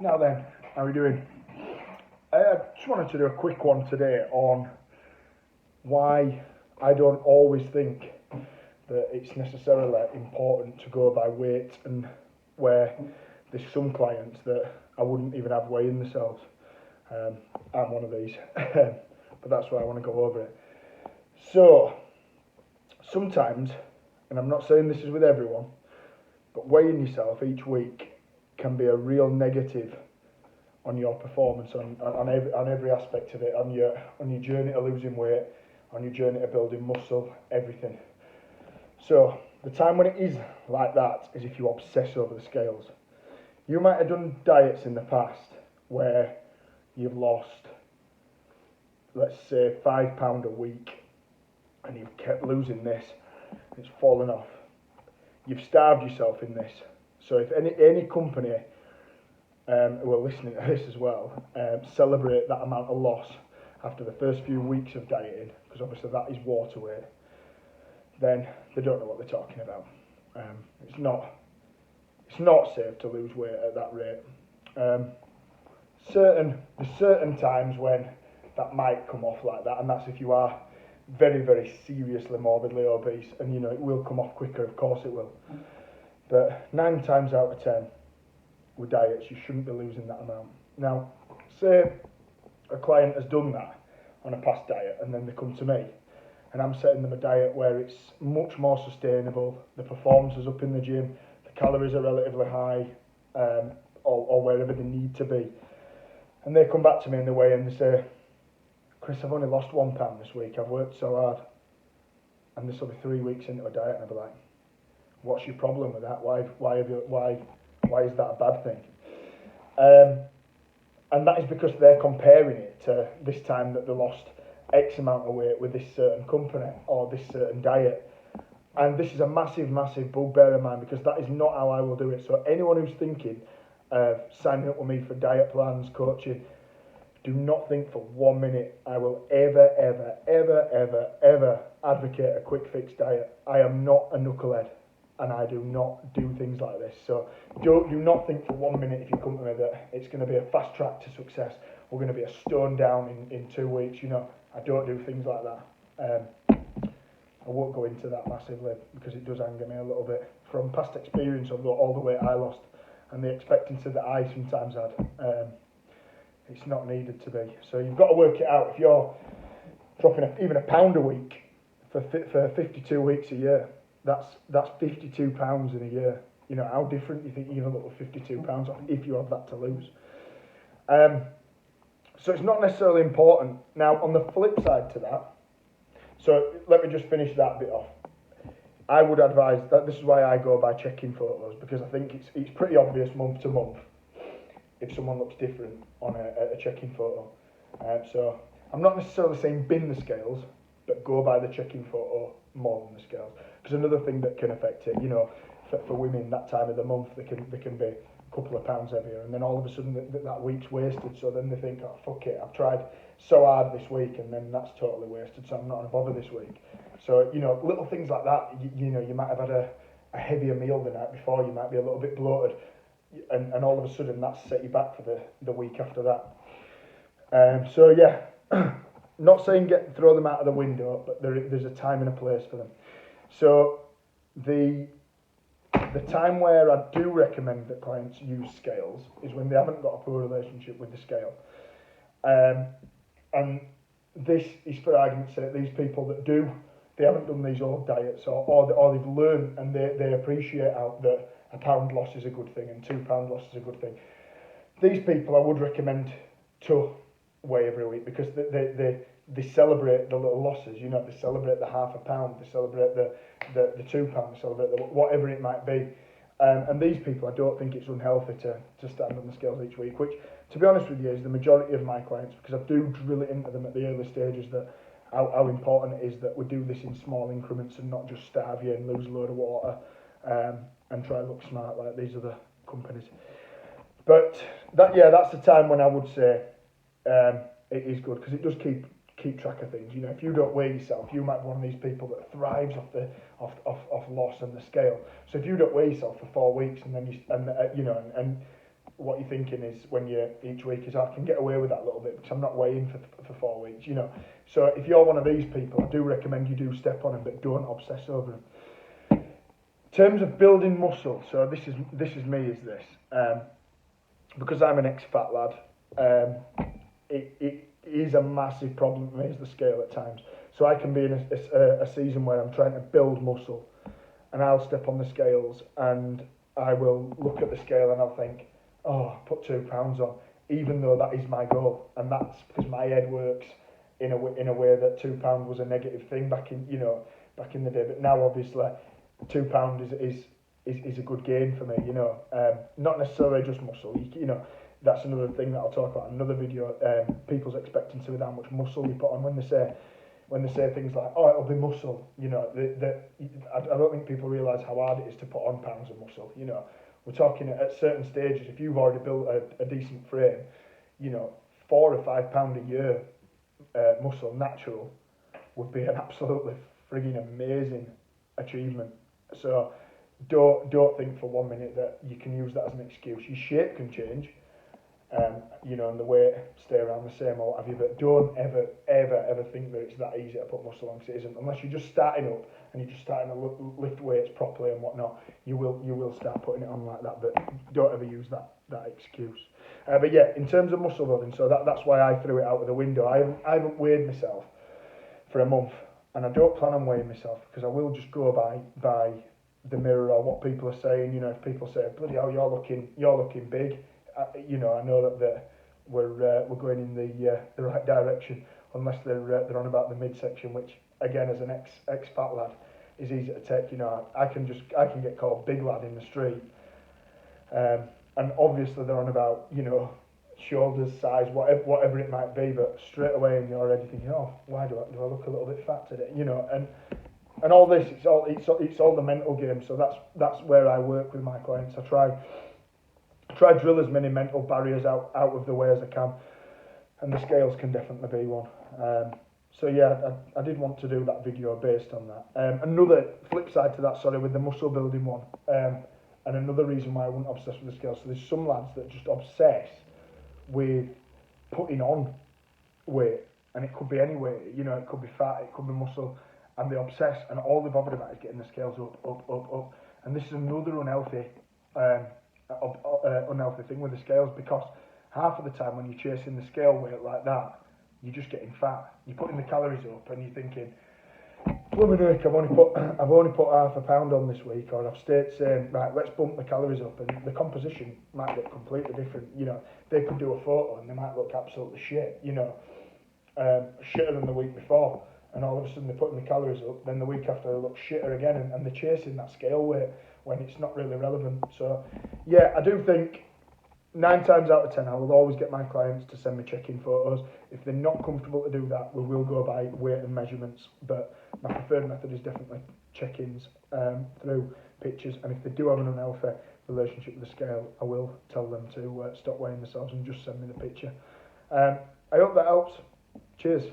Now then, how are we doing? I just wanted to do a quick one today on why I don't always think that it's necessarily important to go by weight, and where there's some clients that I wouldn't even have weighing themselves. I'm one of these, but that's why I want to go over it. So, sometimes, and I'm not saying this is with everyone, but weighing yourself each week can be a real negative on your performance, on every aspect of it, on your journey to losing weight, on your journey to building muscle, everything. So the time when it is like that is if you obsess over the scales. You might have done diets in the past where you've lost, let's say, £5 a week, and you've kept losing this, it's fallen off. You've starved yourself in this. So if any company who are listening to this as well, celebrate that amount of loss after the first few weeks of dieting, because obviously that is water weight, then they don't know what they're talking about. It's not safe to lose weight at that rate. There's certain times when that might come off like that, and that's if you are very, very seriously morbidly obese, and it will come off quicker, of course it will. But 9 times out of 10 with diets, you shouldn't be losing that amount. Now, say a client has done that on a past diet, and then they come to me, and I'm setting them a diet where it's much more sustainable, the performance is up in the gym, the calories are relatively high, or wherever they need to be. And they come back to me in the weigh and they say, Chris, I've only lost £1 this week, I've worked so hard. And this will be 3 weeks into a diet, and I'll be like, what's your problem with that? Why is that a bad thing? And that is because they're comparing it to this time that they lost X amount of weight with this certain company or this certain diet. And this is a massive, massive bugbear of mine, because that is not how I will do it. So anyone who's thinking of signing up with me for diet plans, coaching, do not think for 1 minute I will ever advocate a quick fix diet. I am not a knucklehead, and I do not do things like this. So do not think for 1 minute if you come to me that it's going to be a fast track to success. We're going to be a stone down in 2 weeks. I don't do things like that. I won't go into that massively because it does anger me a little bit from past experience of all the weight I lost and the expectancy that I sometimes had. It's not needed to be. So you've got to work it out. If you're dropping even £1 a week for 52 weeks a year, that's £52 in a year. How different do you think you're going to look with £52 if you have that to lose? So it's not necessarily important. Now, on the flip side to that, so let me just finish that bit off. I would advise that this is why I go by checking photos, because I think it's pretty obvious month to month if someone looks different on a check-in photo. So I'm not necessarily saying bin the scales, but go by the check-in photo more than the scales. Because another thing that can affect it, for women that time of the month, they can be a couple of pounds heavier, and then all of a sudden that week's wasted. So then they think, oh fuck it, I've tried so hard this week, and then that's totally wasted. So I'm not going to bother this week. So little things like that. You might have had a heavier meal the night before. You might be a little bit bloated. And all of a sudden that's set you back for the week after that. So yeah, not saying throw them out of the window, but there's a time and a place for them. So the time where I do recommend that clients use scales is when they haven't got a poor relationship with the scale. And this is, for argument's sake, these people that they haven't done these old diets, or they've learned and they appreciate that a pound loss is a good thing and £2 loss is a good thing. These people I would recommend to weigh every week, because they celebrate the little losses. They celebrate the half a pound, they celebrate the £2, they celebrate whatever it might be. And these people, I don't think it's unhealthy to stand on the scales each week, which, to be honest with you, is the majority of my clients, because I do drill it into them at the early stages that how important it is that we do this in small increments and not just starve you and lose a load of water and try to look smart like these other companies. But that's the time when I would say it is good, because it does keep track of things. If you don't weigh yourself, you might be one of these people that thrives off loss and the scale. So if you don't weigh yourself for 4 weeks and then what you're thinking is when you each week is, I can get away with that a little bit because I'm not weighing for 4 weeks, you know. So if you're one of these people, I do recommend you do step on them, but don't obsess over them. In terms of building muscle, so this is me, is this. Because I'm an ex-fat lad, it is a massive problem for me is the scale at times. So I can be in a season where I'm trying to build muscle, and I'll step on the scales and I will look at the scale and I'll think, oh, I put 2 pounds on, even though that is my goal, and that's because my head works in a way that 2 pound was a negative thing back in the day. But now obviously, £2 is a good gain for me, you know. Not necessarily just muscle, you know. That's another thing that I'll talk about in another video. People's expectancy with how much muscle you put on when they say things like, oh, it'll be muscle, you know. I don't think people realise how hard it is to put on pounds of muscle, you know. We're talking at certain stages, if you've already built a decent frame, you know, £4 or £5 a year muscle natural would be an absolutely frigging amazing achievement. So don't think for 1 minute that you can use that as an excuse. Your shape can change, you know, and the weight stay around the same or what have you, but don't ever think that it's that easy to put muscle on, because it isn't. Unless you're just starting up and you're just starting to lift weights properly and whatnot, you will start putting it on like that, but don't ever use that excuse. But yeah, in terms of muscle building, so that's why I threw it out of the window. I haven't weighed myself for a month, and I don't plan on weighing myself because I will just go by the mirror or what people are saying. You know, if people say, bloody hell, you're looking big, you know, I know that we're going in the right direction, unless they're on about the midsection, which again, as an ex fat lad, is easy to take. You know, I can get called big lad in the street, and obviously they're on about, you know, shoulders, size, whatever it might be, but straight away and you're already thinking, oh, why do I look a little bit fat today? You know, and all this, it's all the mental game. So that's where I work with my clients. I try drill as many mental barriers out of the way as I can, and the scales can definitely be one. So yeah, I did want to do that video based on that. Another flip side to that, sorry, with the muscle building one, and another reason why I wouldn't obsess with the scales. So there's some lads that just obsess with putting on weight, and it could be any weight, you know, it could be fat, it could be muscle, and they obsess, and all they're bothered about is getting the scales up, and this is another unhealthy thing with the scales, because half of the time when you're chasing the scale weight like that, you're just getting fat. You're putting the calories up, and you're thinking, blooming heck, I've only put half a pound on this week, or I've stayed saying, right, let's bump the calories up, and the composition might look completely different. You know, they could do a photo and they might look absolutely shit, you know, shitter than the week before, and all of a sudden they're putting the calories up, then the week after they look shitter again, and they're chasing that scale weight when it's not really relevant. So yeah, I do think 9 times out of 10 I will always get my clients to send me check-in photos. If they're not comfortable to do that, we will go by weight and measurements, but my preferred method is definitely check-ins through pictures, and if they do have an unhealthy relationship with the scale, I will tell them to stop weighing themselves and just send me the picture. I hope that helps. Cheers.